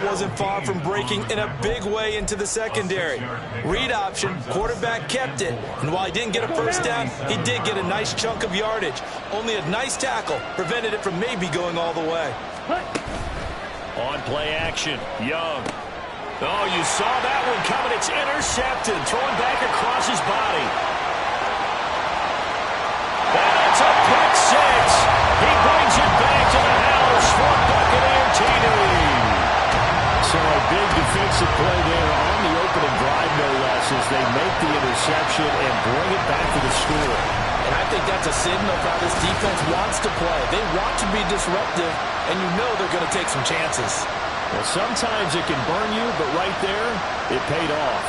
wasn't far from breaking in a big way into the secondary. Read option, quarterback kept it, and while he didn't get a first down, he did get a nice chunk of yardage. Only a nice tackle prevented it from maybe going all the way. On play action, Young. Oh, you saw that one coming. It's intercepted, thrown back across his body. And it's a pick six. He brings it back to the house for Buccaneer TD. So a big defensive play there on the opening drive, no less, as they make the interception and bring it back to the score. And I think that's a signal for how this defense wants to play. They want to be disruptive, and you know they're going to take some chances. Well, sometimes it can burn you, but right there, it paid off.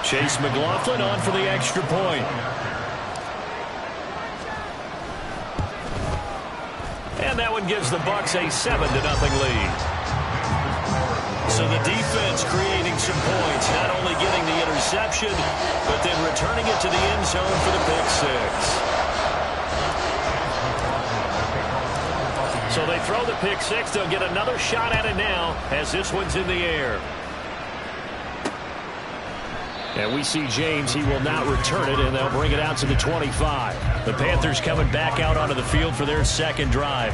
Chase McLaughlin on for the extra point. And that one gives the Bucs a 7-0 lead. So the defense creating some points, not only getting the interception, but then returning it to the end zone for the pick six. So they throw the pick six. They'll get another shot at it now as this one's in the air. And we see James. He will not return it, and they'll bring it out to the 25. The Panthers coming back out onto the field for their second drive.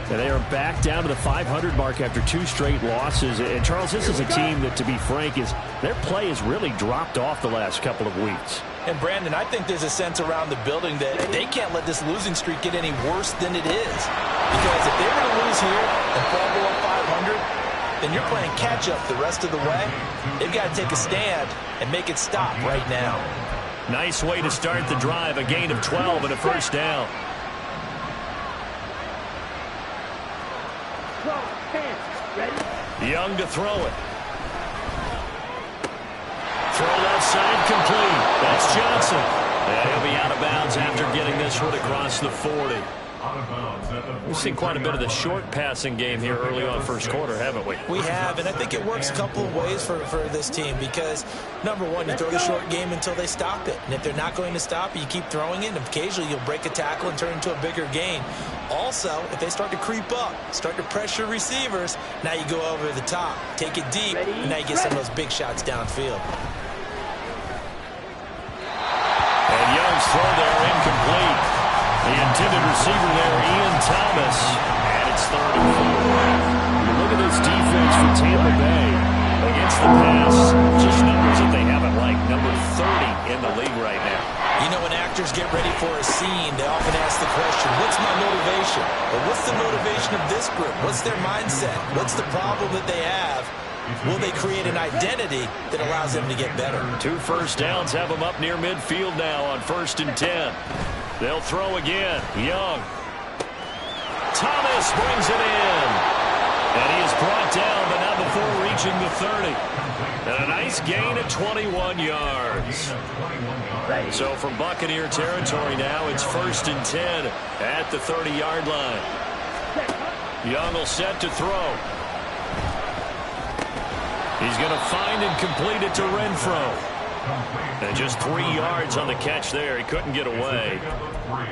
And they are back down to the 500 mark after 2 straight losses. And, Charles, this is a team that, to be frank, their play has really dropped off the last couple of weeks. And, Brandon, I think there's a sense around the building that they can't let this losing streak get any worse than it is. Because if they were to lose here and fall below 500, then you're playing catch-up the rest of the way. They've got to take a stand and make it stop right now. Nice way to start the drive, a gain of 12 and a first down. Young to throw it. Throw outside, complete. That's Johnson. And he'll be out of bounds after getting this one across the 40. We've seen quite a bit of the short passing game here early on first quarter, haven't we? We have, and I think it works a couple of ways for this team because, number one, you throw the short game until they stop it. And if they're not going to stop it, you keep throwing it, and occasionally you'll break a tackle and turn it into a bigger gain. Also, if they start to creep up, start to pressure receivers, now you go over the top, take it deep, and now you get some of those big shots downfield. And Young's throw there incomplete. The intended receiver there, Ian Thomas, and it's 3rd and 4. Look at this defense for Tampa Bay. Against the pass, just numbers that they haven't liked. Number 30 in the league right now. You know, when actors get ready for a scene, they often ask the question, what's my motivation? Or what's the motivation of this group? What's their mindset? What's the problem that they have? Will they create an identity that allows them to get better? 2 first downs have them up near midfield now on 1st and 10. They'll throw again. Young. Thomas brings it in. And he is brought down, but not before reaching the 30. And a nice gain of 21 yards. So from Buccaneer territory now, it's 1st and 10 at the 30-yard line. Young will set to throw. He's going to find and complete it to Renfro. And just 3 yards on the catch there. He couldn't get away.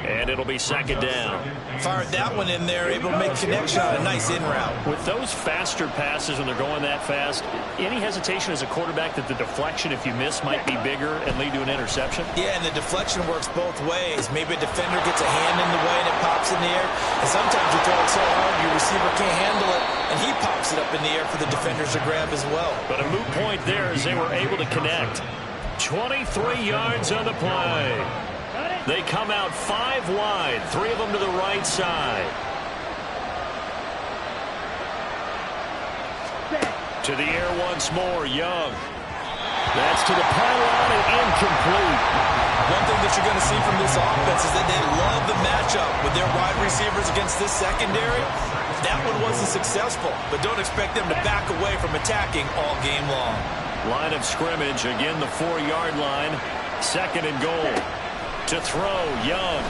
And it'll be 2nd down. Fired that one in there, able to make connection on a nice in route. With those faster passes when they're going that fast, any hesitation as a quarterback that the deflection, if you miss, might be bigger and lead to an interception? Yeah, and the deflection works both ways. Maybe a defender gets a hand in the way and it pops in the air. And sometimes you throw it so hard your receiver can't handle it, and he pops it up in the air for the defenders to grab as well. But a moot point there as they were able to connect. 23 yards on the play. They come out 5 wide, 3 of them to the right side. To the air once more, Young. That's to the pylon and incomplete. One thing that you're going to see from this offense is that they love the matchup with their wide receivers against this secondary. That one wasn't successful, but don't expect them to back away from attacking all game long. Line of scrimmage, again the 4-yard line. 2nd and goal. To throw, Young.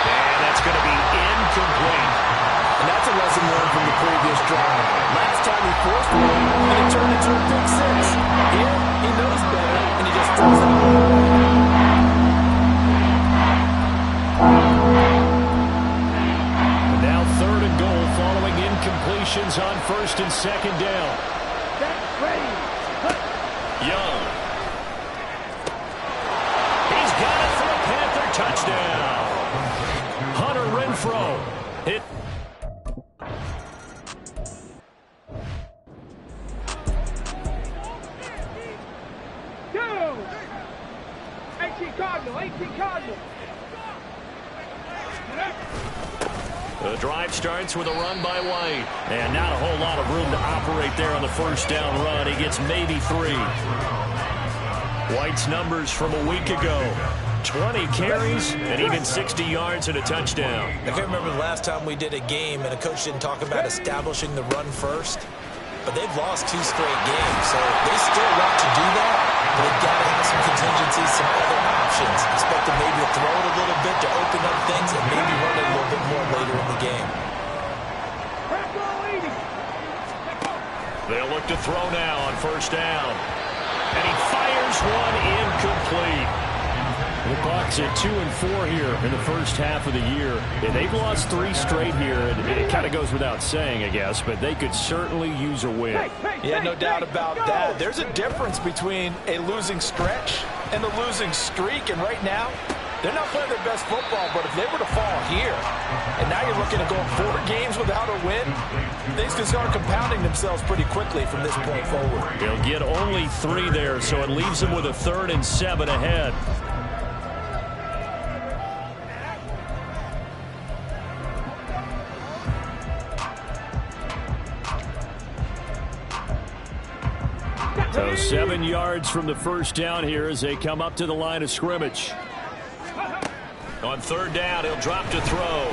And that's going to be incomplete. And that's a lesson learned from the previous drive. Last time he forced one, and it turned into a pick 6. Here, he knows better, and he just throws it out. second down. Young. He's got it for a Panther touchdown. Hunter Renfrow hit. Go! 18 Cardinal, 18 Cardinal. The drive starts with a run by White. And not a whole lot of room to operate there on the first down run. He gets maybe 3. White's numbers from a week ago. 20 carries and even 60 yards and a touchdown. I can't remember the last time we did a game and a coach didn't talk about establishing the run first. But they've lost 2 straight games, so they still want to do that. But they've got to have some contingencies, some other options. Expect them maybe to throw it a little bit to open up things and maybe run it a little bit more later in the game. They'll look to throw now on first down. And he fires one incomplete. The Bucs at 2-4 here in the first half of the year. And they've lost 3 straight here. And it kind of goes without saying, I guess, but they could certainly use a win. Yeah, no doubt about that. There's a difference between a losing stretch and a losing streak. And right now, they're not playing their best football, but if they were to fall here, and now you're looking at going 4 games without a win, things can start compounding themselves pretty quickly from this point forward. They'll get only 3 there, so it leaves them with a 3rd and 7 ahead. So 7 yards from the first down here as they come up to the line of scrimmage. On 3rd down, he'll drop to throw.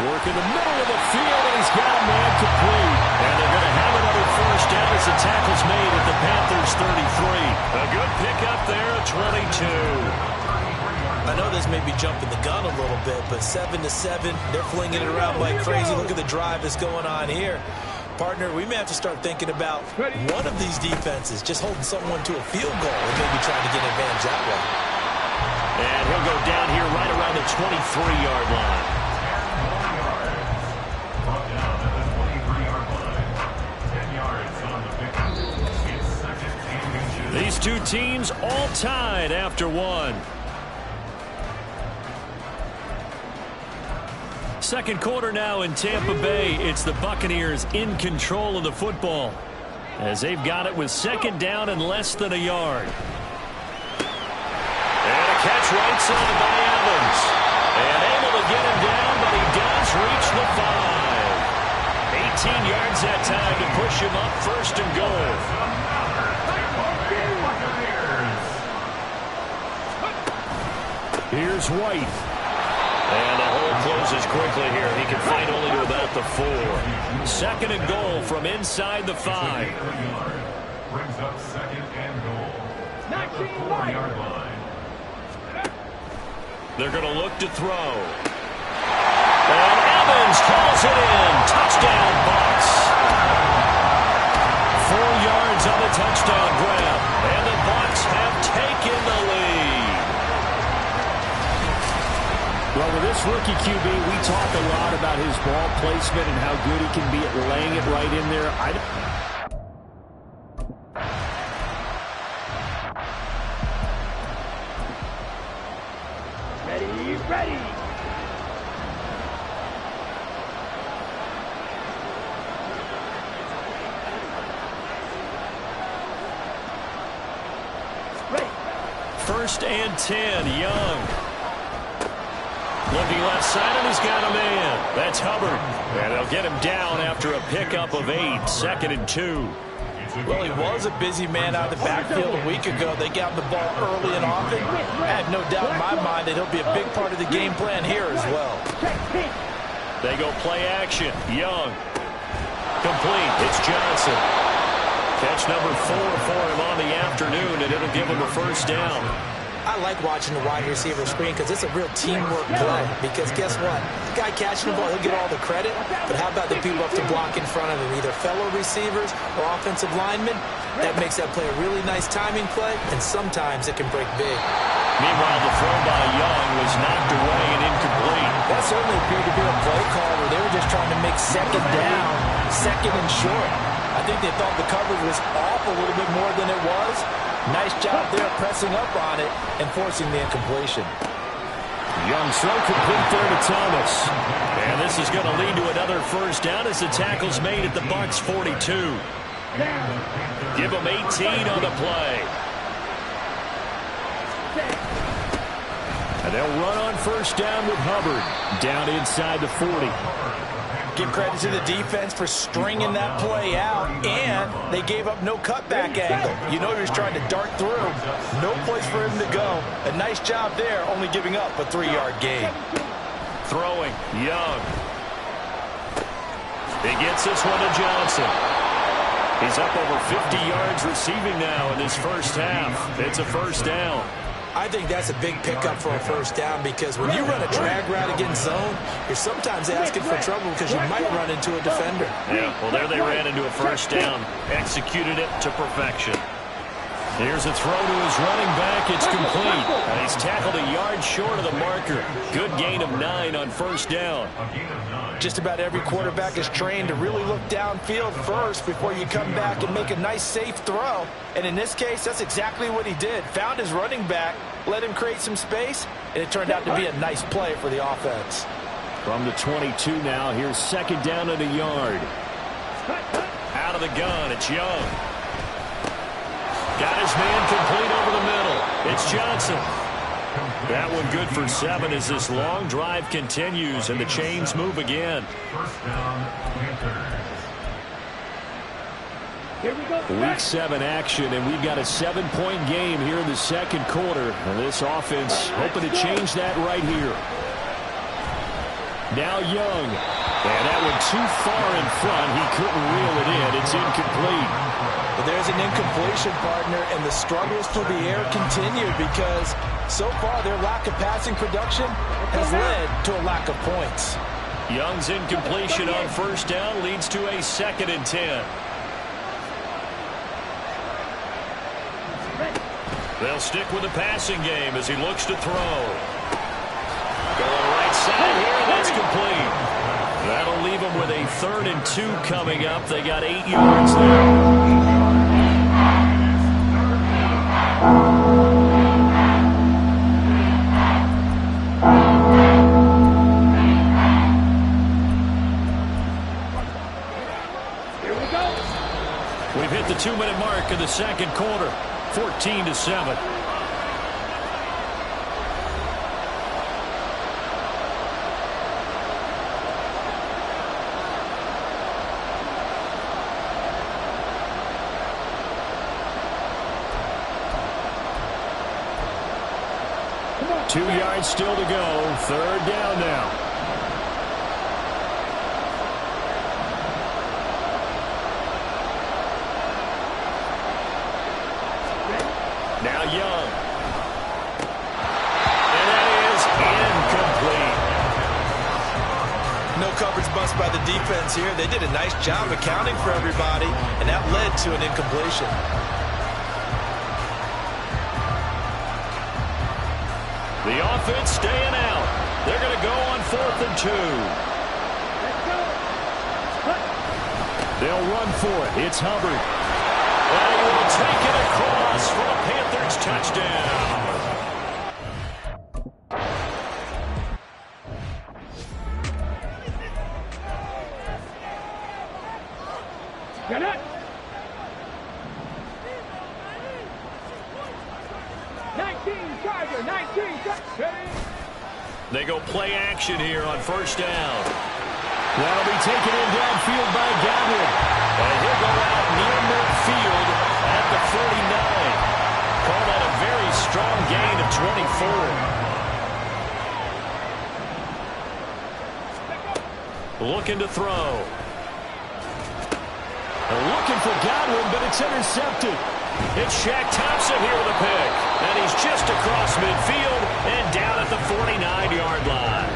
Work in the middle of the field, and he's got a man complete. And they're going to have another first down as the tackle's made at the Panthers' 33. A good pickup there at 22. I know this may be jumping the gun a little bit, but 7-7, they're flinging it around like crazy. Look at the drive that's going on here. Partner, we may have to start thinking about one of these defenses just holding someone to a field goal and maybe trying to get an advantage that way. And he'll go down here right around the 23-yard line. These two teams all tied after 1. Second quarter now in Tampa Bay. It's the Buccaneers in control of the football as they've got it with 2nd down and less than a yard. And a catch right side by Evans. And able to get him down, but he does reach the 5. 18 yards that time to push him up 1st and goal. Here's White. And the hole closes quickly here. He can fight only to about the 4. 2nd and goal from inside the 5. Brings up 2nd and goal. At the 4-yard line. They're going to look to throw. And Evans calls it in. Touchdown, Bucs. 4 yards on the touchdown grab. And the Bucs have taken the lead. Well, with this rookie QB, we talk a lot about his ball placement and how good he can be at laying it right in there. Ready. First and 10, Young. Looking left side, and he's got a man. That's Hubbard. And they'll get him down after a pickup of 8, 2nd and 2. Well, he was a busy man out of the backfield a week ago. They got him the ball early and often. I have no doubt in my mind that he'll be a big part of the game plan here as well. They go play action. Young. Complete. It's Johnson. Catch number 4 for him on the afternoon, and it'll give him a first down. I like watching the wide receiver screen because it's a real teamwork play. Because guess what? The guy catching the ball, he'll get all the credit. But how about the people up to block in front of him, either fellow receivers or offensive linemen? That makes that play a really nice timing play, and sometimes it can break big. Meanwhile, the throw by Young was knocked away and incomplete. That certainly appeared to be a play call where they were just trying to make 2nd down 2nd and short. I think they thought the coverage was off a little bit more than it was. Nice job there pressing up on it and forcing the incompletion. Young throw complete there to Thomas. And this is going to lead to another first down as the tackle's made at the Bucs 42. Give them 18 on the play. And they'll run on first down with Hubbard. Down inside the 40. Give credit to the defense for stringing that play out, and they gave up no cutback angle. You know he was trying to dart through. No place for him to go. A nice job there, only giving up a 3-yard gain. Throwing, Young. He gets this one to Johnson. He's up over 50 yards receiving now in this first half. It's a first down. I think that's a big pickup for a first down because when you run a drag route against zone, you're sometimes asking for trouble because you might run into a defender. Yeah, well, there they ran into a first down. Executed it to perfection. Here's a throw to his running back. It's complete. And he's tackled a yard short of the marker. Good gain of 9 on first down. Just about every quarterback is trained to really look downfield first before you come back and make a nice, safe throw. And in this case, that's exactly what he did. Found his running back, let him create some space, and it turned out to be a nice play for the offense. From the 22 now, here's second down and a yard. Out of the gun, it's Young. Got his man complete over the middle. It's Johnson. That one good for 7 as this long drive continues and the chains move again. First down, Panthers. Week 7 action, and we've got a 7-point game here in the second quarter. And this offense hoping to change that right here. Now Young. And that one too far in front. He couldn't reel it in. It's incomplete. But there's an incompletion, partner, and the struggles through the air continue because so far their lack of passing production has led to a lack of points. Young's incompletion on first down leads to a 2nd and 10. They'll stick with the passing game as he looks to throw. Going right side here, and that's complete. That'll leave them with a 3rd and 2 coming up. They got 8 yards there. We've hit the 2-minute mark of the second quarter. 14-7. Two yards still to go. 3rd down now. Now Young. And that is incomplete. No coverage bust by the defense here. They did a nice job accounting for everybody, and that led to an incompletion. The offense staying out. They're going to go on 4th and 2. They'll run for it. It's Hubbard. And he will take it across for a Panthers touchdown. Get it! 19 Charger, 19 Charger. They go play action here on first down. That'll be taken in downfield by Godwin. And he'll go out near midfield at the 49. Call that a very strong gain of 24. Looking to throw. Looking for Godwin, but it's intercepted. It's Shaq Thompson here with a pick. And he's just across midfield and down at the 49-yard line.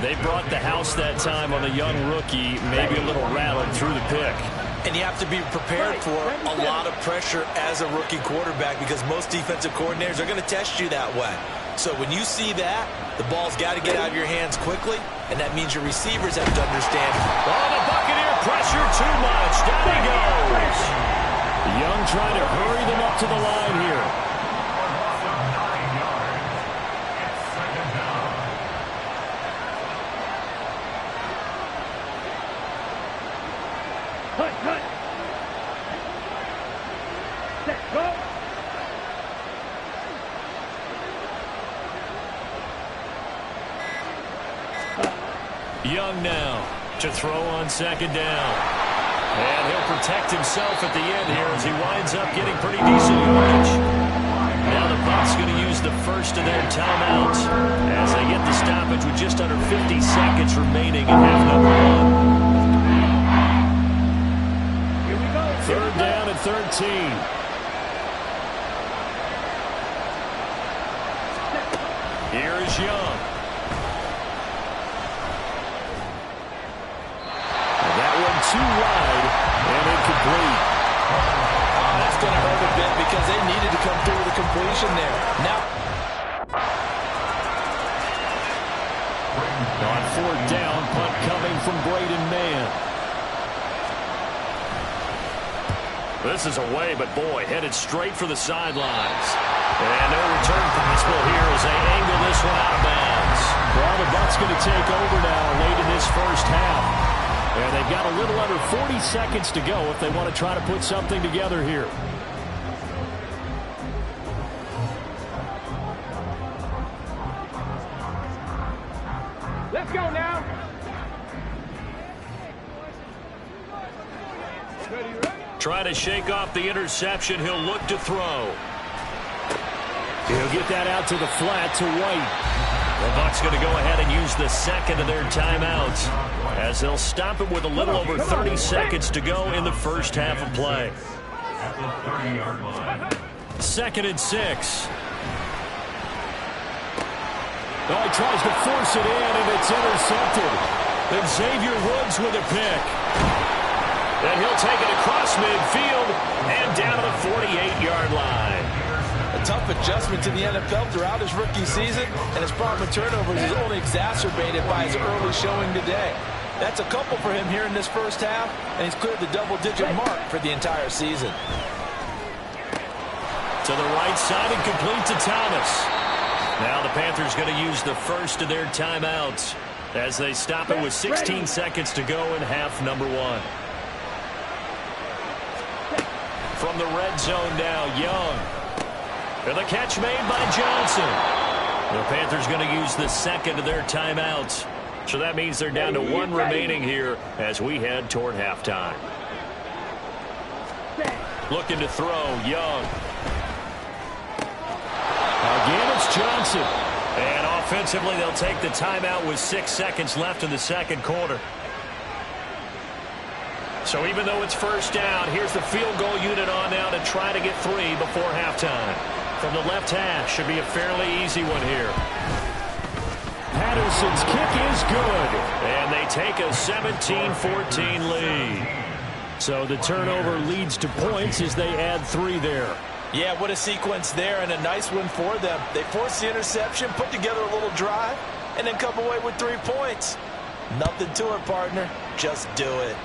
They brought the house that time on the young rookie, maybe a little rattled through the pick. And you have to be prepared for a lot of pressure as a rookie quarterback because most defensive coordinators are going to test you that way. So when you see that, the ball's got to get out of your hands quickly, and that means your receivers have to understand. Oh, the Buccaneer pressure too much. Down he goes. Young trying to hurry them up to the line here. Young now to throw on second down. And he'll protect himself at the end here as he winds up getting pretty decent yardage. Now the Bucs going to use the first of their timeouts as they get the stoppage with just under 50 seconds remaining in half number one. Here we go. Third down and 13. Here is Young. Too wide and incomplete. That's going to hurt a bit because they needed to come through with a completion there. Now, on fourth down, punt coming from Braden Mann. This is away, but boy, headed straight for the sidelines. And no return possible here as they angle this one out of bounds. Well, the Bucs going to take over now late in this first half. And they've got a little under 40 seconds to go if they want to try to put something together here. Let's go now. Try to shake off the interception. He'll look to throw. He'll get that out to the flat to White. The Bucs going to go ahead and use the second of their timeouts as they'll stop it with a little over 30 seconds to go in the first half of play. At the 30-yard line. 2nd and 6. Oh, he tries to force it in, and it's intercepted. Then Xavier Woods with a pick. And he'll take it across midfield and down to the 48-yard line. a tough adjustment to the NFL throughout his rookie season, and his problem with turnovers is only exacerbated by his early showing today. That's a couple for him here in this first half, and he's cleared the double-digit mark for the entire season. To the right side and complete to Thomas. Now the Panthers going to use the first of their timeouts as they stop it with 16 seconds to go in half number one. From the red zone now, Young. And the catch made by Johnson. The Panthers going to use the second of their timeouts. So that means they're down to one remaining here as we head toward halftime. Looking to throw, Young. Again, it's Johnson. And offensively, they'll take the timeout with 6 seconds left in the second quarter. So even though it's first down, here's the field goal unit on now to try to get 3 before halftime. From the left hash, should be a fairly easy one here. Patterson's kick is good. And they take a 17-14 lead. So the turnover leads to points as they add 3 there. Yeah, what a sequence there, and a nice one for them. They forced the interception, put together a little drive, and then come away with 3 points. Nothing to it, partner. Just do it.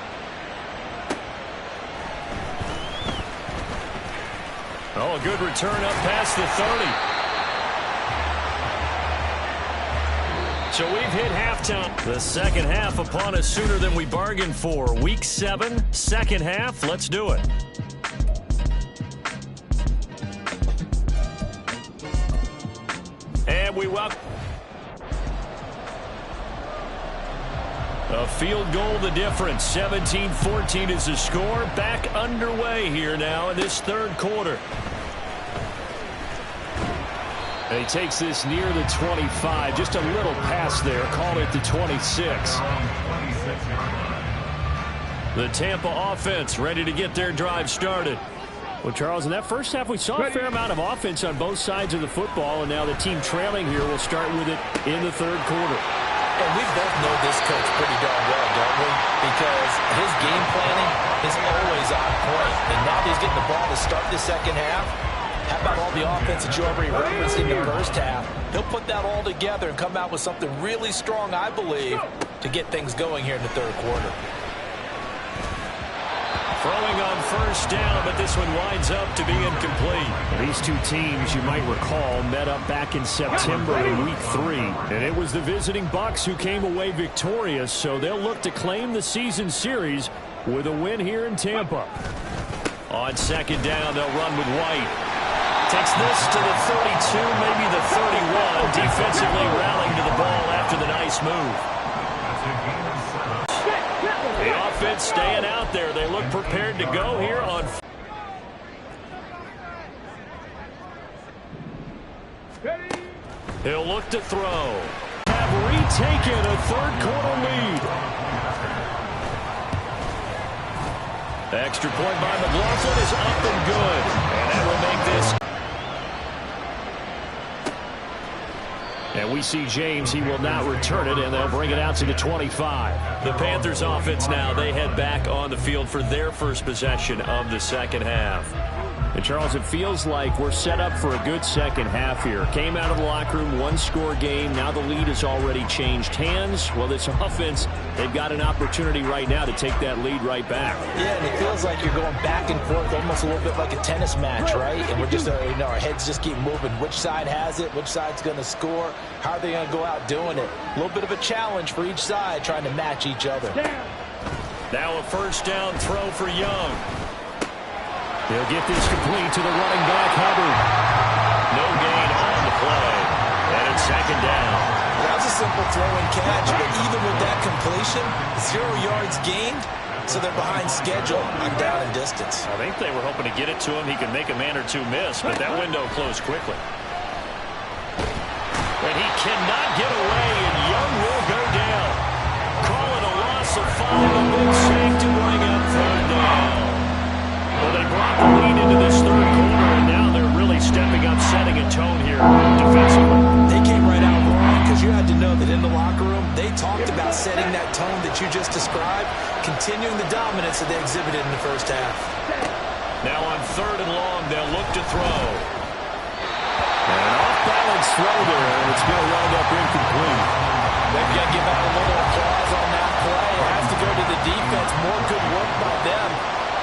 Oh, a good return up past the 30. So we've hit halftime. The second half upon us sooner than we bargained for. Week 7, second half. Let's do it. And we welcome a field goal, the difference. 17-14 is the score. Back underway here now in this third quarter. And he takes this near the 25. Just a little pass there. Call it the 26. The Tampa offense ready to get their drive started. Well, Charles, in that first half, we saw a fair amount of offense on both sides of the football, and now the team trailing here will start with it in the third quarter. And we both know this coach pretty darn well, don't we? Because his game planning is always on point. And now that he's getting the ball to start the second half, How about all the offense that you already referenced in the first half? He'll put that all together and come out with something really strong, I believe, to get things going here in the third quarter. Throwing on first down, but this one winds up to be incomplete. These two teams, you might recall, met up back in September in Week 3. And it was the visiting Bucs who came away victorious, so they'll look to claim the season series with a win here in Tampa. On second down, they'll run with White. Takes this to the 32, maybe the 31. Defensively rallying to the ball after the nice move. The offense staying out there. They look prepared to go here on. He'll look to throw. Have retaken a third-quarter lead. The extra point by McLaughlin is up and good. And that will make this. And we see James. He will not return it, and they'll bring it out to the 25. The Panthers offense now, they head back on the field for their first possession of the second half. And Charles, it feels like we're set up for a good second half here. Came out of the locker room, one-score game. Now the lead has already changed hands. Well, this offense, they've got an opportunity right now to take that lead right back. Yeah, and it feels like you're going back and forth, almost a little bit like a tennis match, right? And we're just, our heads just keep moving. Which side has it? Which side's going to score? How are they going to go out doing it? A little bit of a challenge for each side, trying to match each other. Now a first down throw for Young. They'll get this complete to the running back, Hubbard. No gain on the play. And it's second down. That was a simple throw and catch, but even with that completion, 0 yards gained, so they're behind schedule on down and distance. I think they were hoping to get it to him. He could make a man or two miss, but that window closed quickly. And he cannot get away, and Young will go down. Calling a loss of 5, a big save to bring up third down. Well, they brought the lead into this third quarter, and now they're really stepping up, setting a tone here defensively. They came right out wrong because you had to know that in the locker room, they talked about setting that tone that you just described, continuing the dominance that they exhibited in the first half. Now on third and long, they'll look to throw. An off-balance throw there, and it's going to wind up incomplete. They've got to give out a little applause on that play. It has to go to the defense. More good work by them.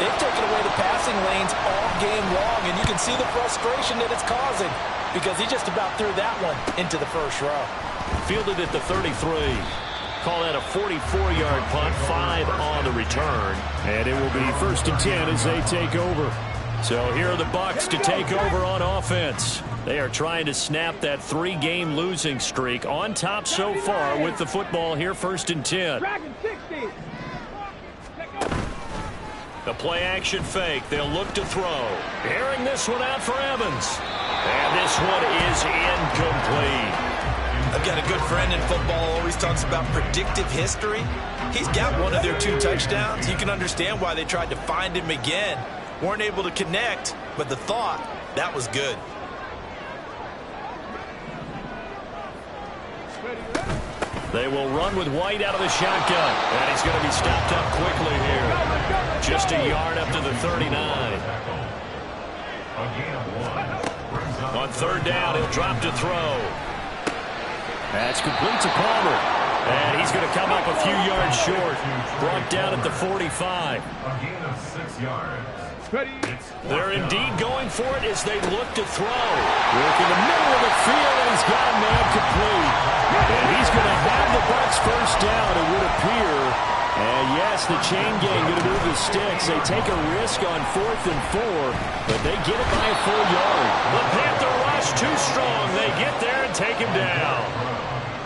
They've taken away the passing lanes all game long, and you can see the frustration that it's causing because he just about threw that one into the first row. Fielded at the 33. Call that a 44-yard punt, 5 on the return. And it will be 1st and 10 as they take over. So here are the Bucs to take over on offense. They are trying to snap that 3-game losing streak, on top so far with the football here, 1st and 10. The play-action fake. They'll look to throw. Airing this one out for Evans. And this one is incomplete. I've got a good friend in football, always talks about predictive history. He's got one of their 2 touchdowns. You can understand why they tried to find him again. Weren't able to connect, but the thought, that was good. They will run with White out of the shotgun. And he's going to be stopped up quickly here. Just a yard up to the 39. On third down, he'll drop to throw. That's complete to Palmer. And he's going to come up a few yards short. Brought down at the 45. A gain of 6 yards. They're indeed going for it as they look to throw. Work in the middle of the field, and he's got a man complete. And he's going to have the Bucs first down, it would appear. And yes, the chain gang going to move the sticks. They take a risk on 4th and 4, but they get it by a full yard. The Panther rush too strong. They get there and take him down.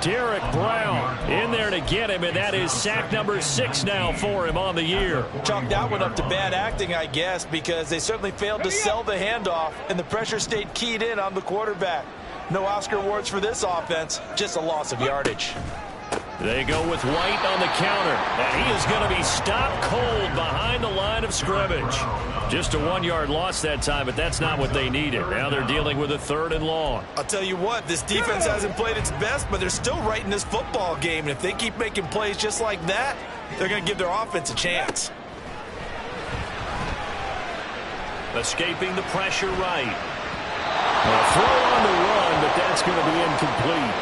Derek Brown in there to get him, and that is sack number 6 now for him on the year. Chalk that one up to bad acting, I guess, because they certainly failed to sell the handoff, and the pressure stayed keyed in on the quarterback. No Oscar awards for this offense, just a loss of yardage. They go with White on the counter, and he is going to be stopped cold behind the line of scrimmage. Just a 1-yard loss that time, but that's not what they needed. Now they're dealing with a 3rd and long. I'll tell you what, this defense hasn't played its best, but they're still right in this football game. And if they keep making plays just like that, they're going to give their offense a chance. Escaping the pressure right. A throw on the run, but that's going to be incomplete.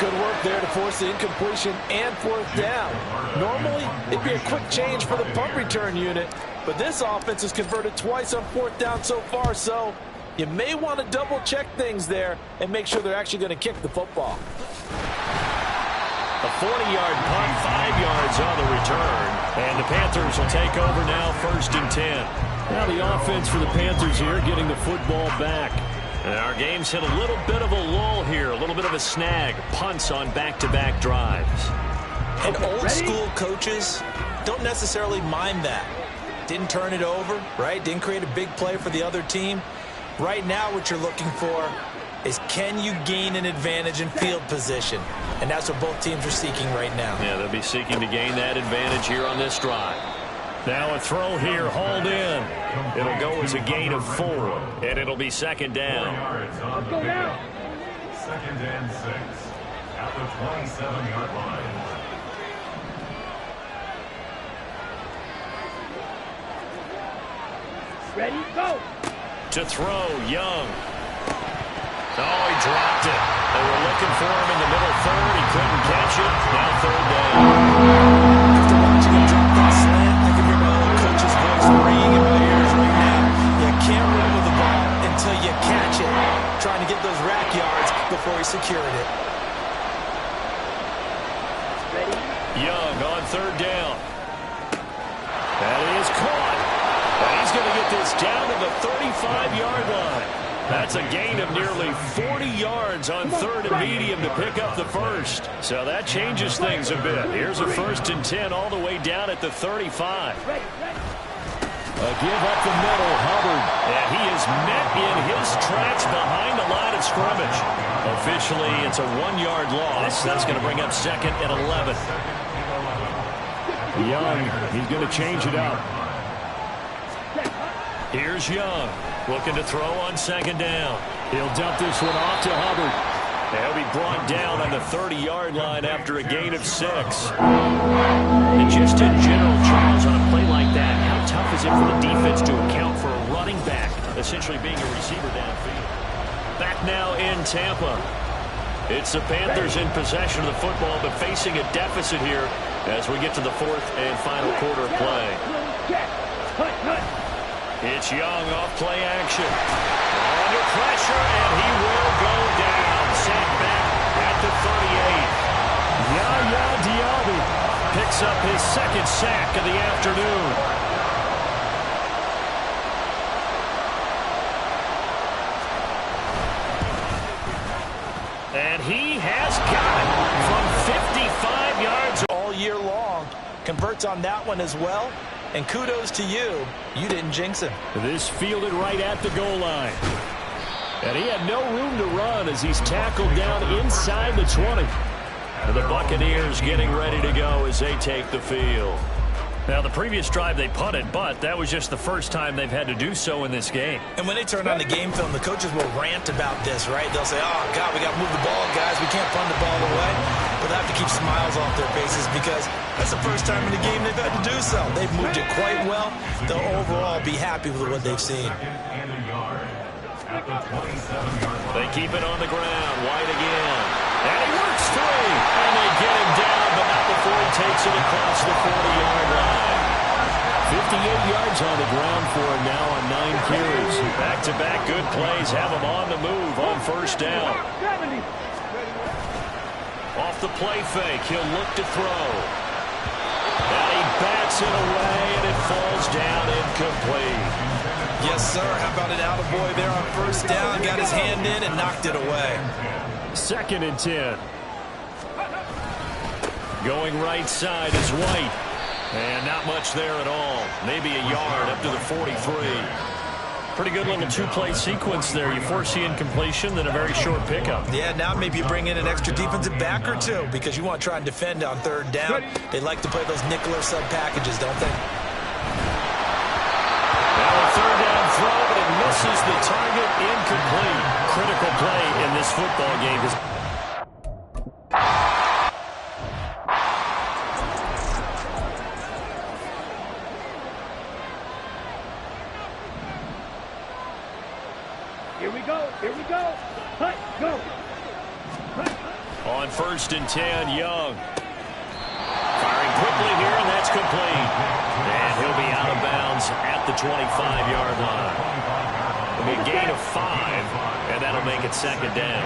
Good work there to force the incompletion and fourth down. Normally, it'd be a quick change for the punt return unit, but this offense has converted twice on fourth down so far, so you may want to double-check things there and make sure they're actually going to kick the football. A 40-yard punt, 5 yards on the return. And the Panthers will take over now, 1st and 10. Now the offense for the Panthers here getting the football back. And our game's hit a little bit of a lull here, a little bit of a snag. Punts on back-to-back drives. And old-school coaches don't necessarily mind that. Didn't turn it over, right? Didn't create a big play for the other team. Right now what you're looking for is, can you gain an advantage in field position? And that's what both teams are seeking right now. Yeah, they'll be seeking to gain that advantage here on this drive. Now a throw here, hauled in. It'll go as a gain of 4, and it'll be 2nd down. 2nd and 6 at the 27-yard line. Ready, go. To throw, Young. Oh, he dropped it. They were looking for him in the middle third. He couldn't catch it. Now 3rd down. After watching him drop that slant, I can hear my old coach's voice ringing in my ears right now. You can't run with the ball until you catch it. Trying to get those rack yards before he secured it. Ready. Young on 3rd down. That is caught. And he's going to get this down to the 35-yard line. That's a gain of nearly 40 yards on 3rd and medium to pick up the 1st. So that changes things a bit. Here's a 1st and 10 all the way down at the 35. A give up the middle, Hubbard. And he is met in his tracks behind the line of scrimmage. Officially, it's a 1-yard loss. That's going to bring up 2nd and 11. Young, he's going to change it up. Here's Young, looking to throw on 2nd down. He'll dump this one off to Hubbard. He'll be brought down on the 30-yard line after a gain of 6. And just in general, Charles, on a play like that, how tough is it for the defense to account for a running back essentially being a receiver downfield? Back now in Tampa. It's the Panthers in possession of the football, but facing a deficit here as we get to the 4th and final quarter of play. It's Young off play action. Under pressure, and he will go down. Set back at the 38. Yaya Diaby picks up his 2nd sack of the afternoon. And he has got it from 55 yards all year long. Converts on that one as well. And kudos to you. You didn't jinx him. This fielded right at the goal line. And he had no room to run as he's tackled down inside the 20. And the Buccaneers getting ready to go as they take the field. Now, the previous drive they punted, but that was just the first time they've had to do so in this game. And when they turn on the game film, the coaches will rant about this, right? They'll say, oh, God, we got to move the ball, guys. We can't punt the ball away. But they have to keep smiles off their faces because that's the first time in the game they've had to do so. They've moved it quite well. They'll overall be happy with what they've seen. They keep it on the ground. White again. And he works free. And they get him down, but not before he takes it across the 40-yard line. 58 yards on the ground for him now on 9 carries. Back-to-back good plays have him on the move on 1st down. Off the play fake, he'll look to throw. And he bats it away, and it falls down incomplete. Yes, sir. How about an attaboy there on 1st down? Got his hand in and knocked it away. 2nd and 10. Going right side is White. And not much there at all. Maybe a yard up to the 43. Pretty good little 2-play sequence there. You foresee incompletion, then a very short pickup. Yeah, now maybe you bring in an extra defensive back or two because you want to try and defend on 3rd down. They like to play those nickel or sub packages, don't they? Now a 3rd down throw, but it misses the target, incomplete. Critical play in this football game. Here we go. first and 10. Young. Firing quickly here, and that's complete. And he'll be out of bounds at the 25-yard line. It'll be a gain of 5, and that'll make it second down.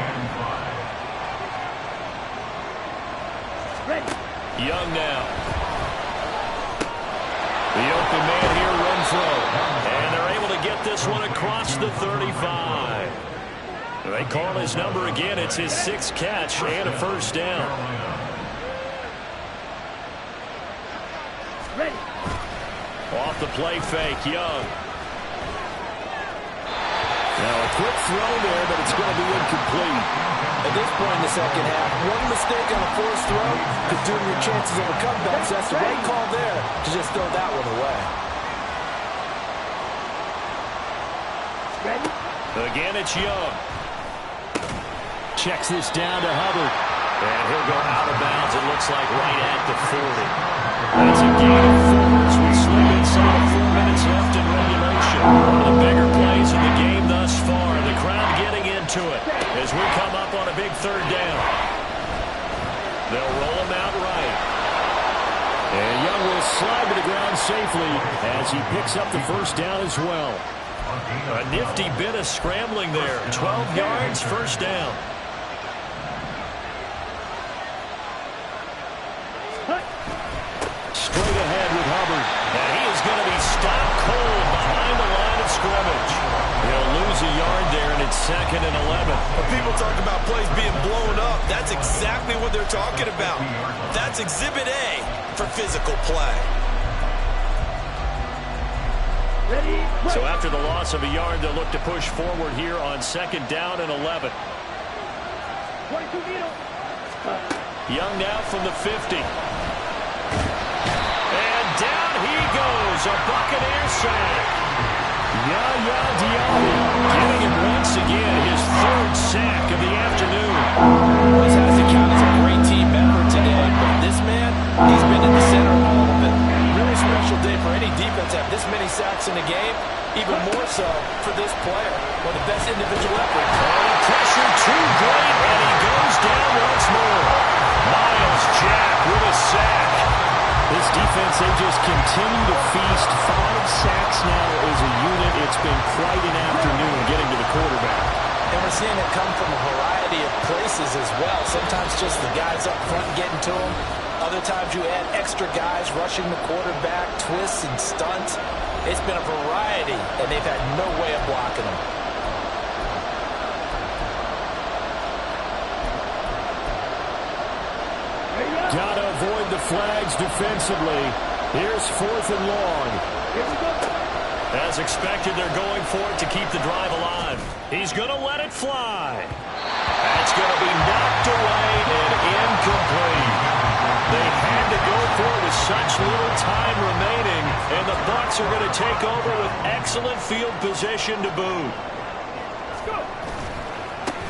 Young now. The open man here, Renfro. And they're able to get this one across the 35. They call his number again. It's his 6th catch and a first down. Off the play fake, Young. Now a quick throw there, but it's going to be incomplete. At this point in the second half, one mistake on a forced throw could doom your chances of a comeback. So that's the right call there to just throw that one away. Again, it's Young. Checks this down to Hubbard. And he'll go out of bounds, it looks like, right at the 40. That's a gain of 4 as we slip inside 4 minutes left in regulation. One of the bigger plays in the game thus far. The crowd getting into it as we come up on a big 3rd down. They'll roll him out right. And Young will slide to the ground safely as he picks up the first down as well. A nifty bit of scrambling there. 12 yards, first down. Straight ahead with Hubbard. And he is going to be stopped cold behind the line of scrimmage. He'll lose a yard there, and it's 2nd and 11. When people talk about plays being blown up, that's exactly what they're talking about. That's Exhibit A for physical play. So after the loss of a yard, they'll look to push forward here on 2nd down and 11. Young now from the 50. And down he goes, a Buccaneer sack. Yaya Diaby Getting it once again, his 3rd sack of the afternoon. This has to count as a great team effort today, but this man, he's been in the center of all of it. Really special day for any defense to have this many sacks in a game, even more so for this player. One of the best individual efforts. Pressure too great, and he goes down once more. Miles Jack with a sack. This defense, they just continue to feast. 5 sacks now as a unit. It's been quite an afternoon getting to the quarterback. And we're seeing it come from a variety of places as well. Sometimes just the guys up front getting to him. Other times you add extra guys rushing the quarterback, twists and stunts. It's been a variety, and they've had no way of blocking them. Gotta avoid the flags defensively. Here's 4th and long. As expected, they're going for it to keep the drive alive. He's going to let it fly. That's going to be knocked away and incomplete. They had to go for it with such little time remaining, and the Bucs are going to take over with excellent field position to boot.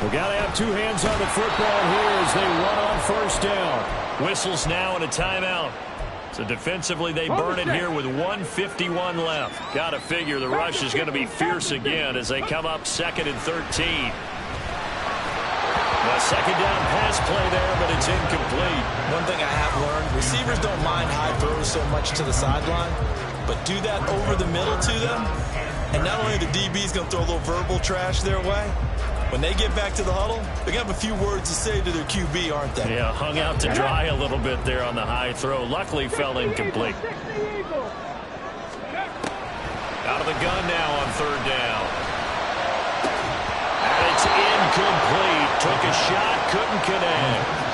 We've got to have 2 hands on the football here as they run on 1st down. Whistles now and a timeout. So defensively, they burn it here with 1:51 left. Got to figure the rush is going to be fierce again as they come up 2nd and 13. The 2nd down pass play there, but it's incomplete. One thing I have learned, receivers don't mind high throws so much to the sideline, but do that over the middle to them, and not only the DB's going to throw a little verbal trash their way, when they get back to the huddle, they're going to have a few words to say to their QB, aren't they? Yeah, hung out to dry a little bit there on the high throw. Luckily fell incomplete. Out of the gun now on 3rd down. And it's incomplete. Took a shot, couldn't connect.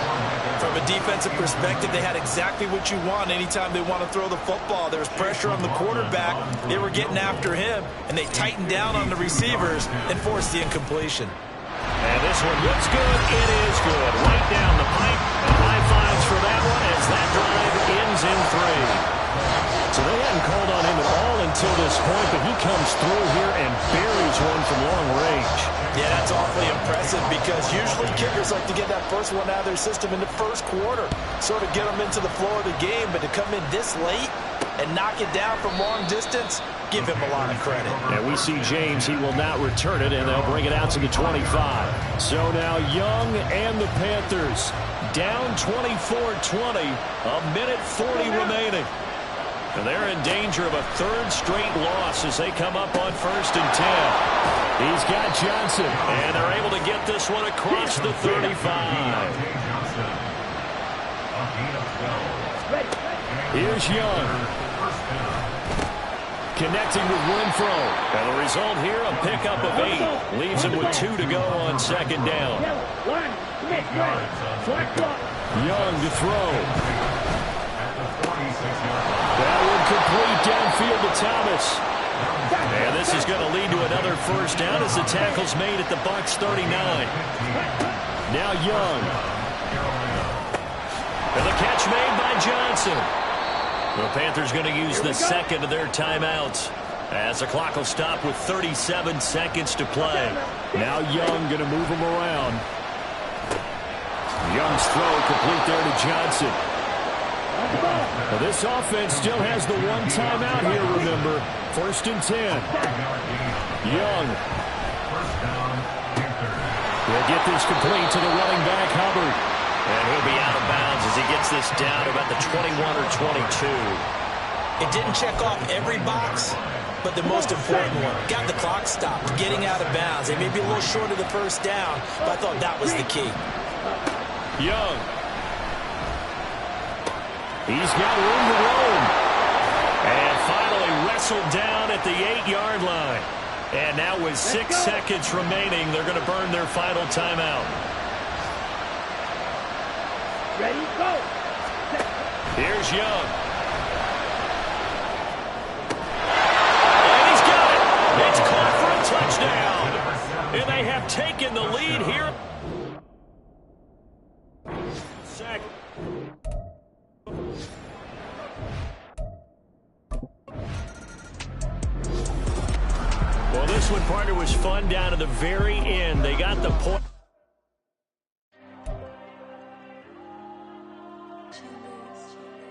From a defensive perspective, they had exactly what you want anytime they want to throw the football. There was pressure on the quarterback. They were getting after him, and they tightened down on the receivers and forced the incompletion. And this one looks good. It is good. Right down the pipe. And high fives for that one as that drive ends in 3. So they hadn't called on him at all until this point, but he comes through here and buries one from long range. Yeah, that's awfully impressive because usually kickers like to get that first one out of their system in the first quarter, sort of get them into the flow of the game, but to come in this late and knock it down from long distance, give him a lot of credit. And we see James. He will not return it, and they'll bring it out to the 25. So now Young and the Panthers down 24-20, a minute 40 remaining. And they're in danger of a third straight loss as they come up on 1st and 10. He's got Johnson. And they're able to get this one across the 35. Here's Young. Connecting with Renfro. And the result here, a pickup of 8. Leaves him with 2 to go on 2nd down. Young to throw. That one complete downfield to Thomas. And this is going to lead to another 1st down as the tackle's made at the Bucs 39. Now Young. And the catch made by Johnson. The Panthers going to use the second of their timeouts as the clock will stop with 37 seconds to play. Now Young going to move him around. Young's throw complete there to Johnson. Well, this offense still has the one timeout here, remember. 1st and 10. Young. Will get this complete to the running back, Hubbard. And he'll be out of bounds as he gets this down to about the 21 or 22. It didn't check off every box, but the most important one. Got the clock stopped, getting out of bounds. They may be a little short of the 1st down, but I thought that was the key. Young. He's got room to roam. And finally wrestled down at the 8-yard line. And now with 6 seconds remaining, they're going to burn their final timeout. Ready, go. Here's Young. And he's got it. It's caught for a touchdown. And they have taken the lead here. Well, this one, partner, was fun down to the very end. They got the point.